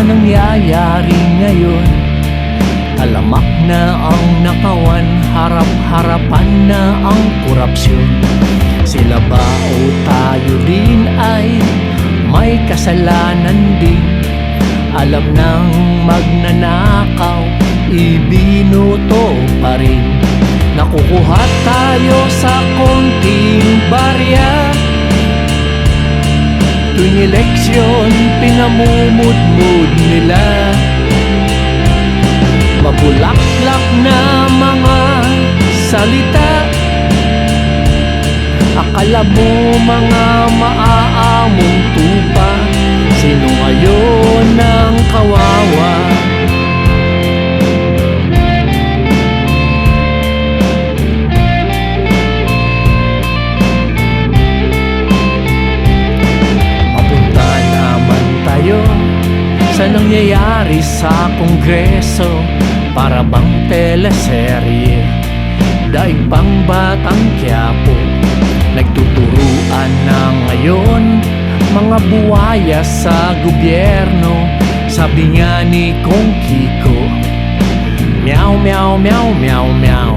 nangyayari ngayon. Talamak na ang nakawan, harap-harapan na ang korupsyon. Sila ba o tayo din ay may kasalanan din? Alam ng magnanakaw, ibinuto pa rin. Nakukuha tayo sa konting barya. Tuwing eleksyon, pinamumudmud nila. Mabulaklak na mga salita. Akala mo mga maaamong tupa. Sino ngayon ang kawawa? Mapunta naman tayo sa nangyayari sa Kongreso. Para bang teleserye, daig pang Batang Quiapo. Nagtuturuan na ngayon mga buwaya sa gobyerno. Sabi nga ni Kong Kiko, meow, meow, meow, meow, meow.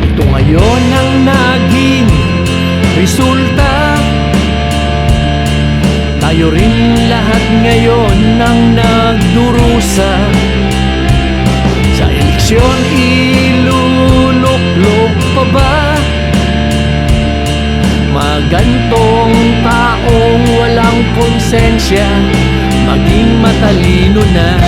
Ito ngayon ang naging resulta. Tayo rin lahat ngayon ang nagdurusa. Sa eleksyon, iluluklok pa ba? Magantong taong walang konsensya, maging matalino na.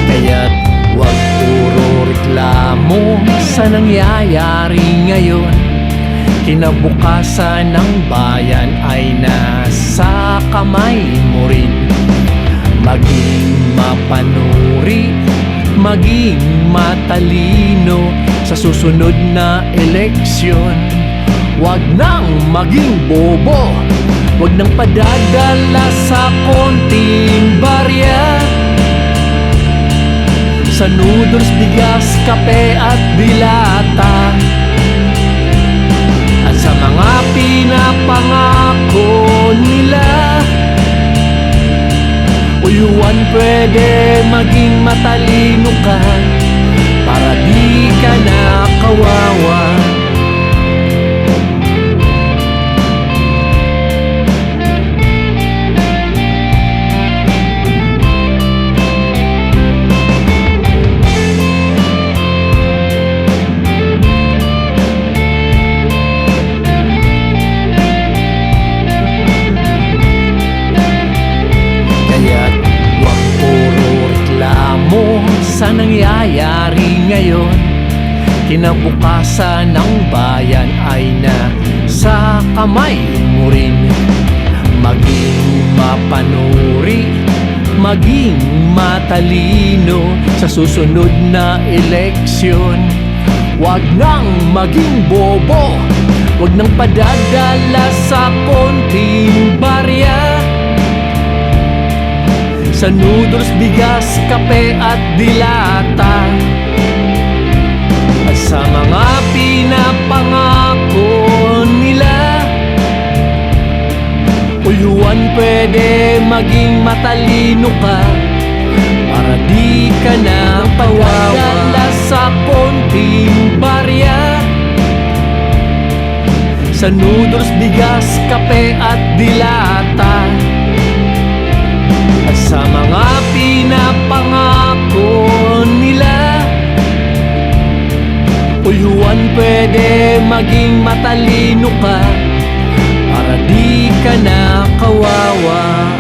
Kaya't huwag puro reklamo sa nangyayari ngayon. Kinabukasan ng bayan ay nasa kamay mo rin. Maging mapanuri, maging matalino sa susunod na eleksyon. Huwag nang maging bobo, huwag nang padadala sa konting barya. Sa noodles, bigas, kape at dilata. At sa mga pinapangako nila, uyuan pwede maging matalino ka para di ka na kawawa. Sa nangyayari ngayon, kinabukasan ng bayan ay nasa kamay mo rin. Maging mapanuri, maging matalino sa susunod na eleksyon. Huwag nang maging bobo, huwag nang padadala sa konting barya. Sa noodles, bigas, kape at dilata. At sa mga pinapangako nila, uyuan pwede maging matalino ka para di ka na pawadala sa konting barya. Sa noodles, bigas, kape at dilata. At sa mga pinapangako nila, uyuan pwede maging matalino ka para di ka na kawawa.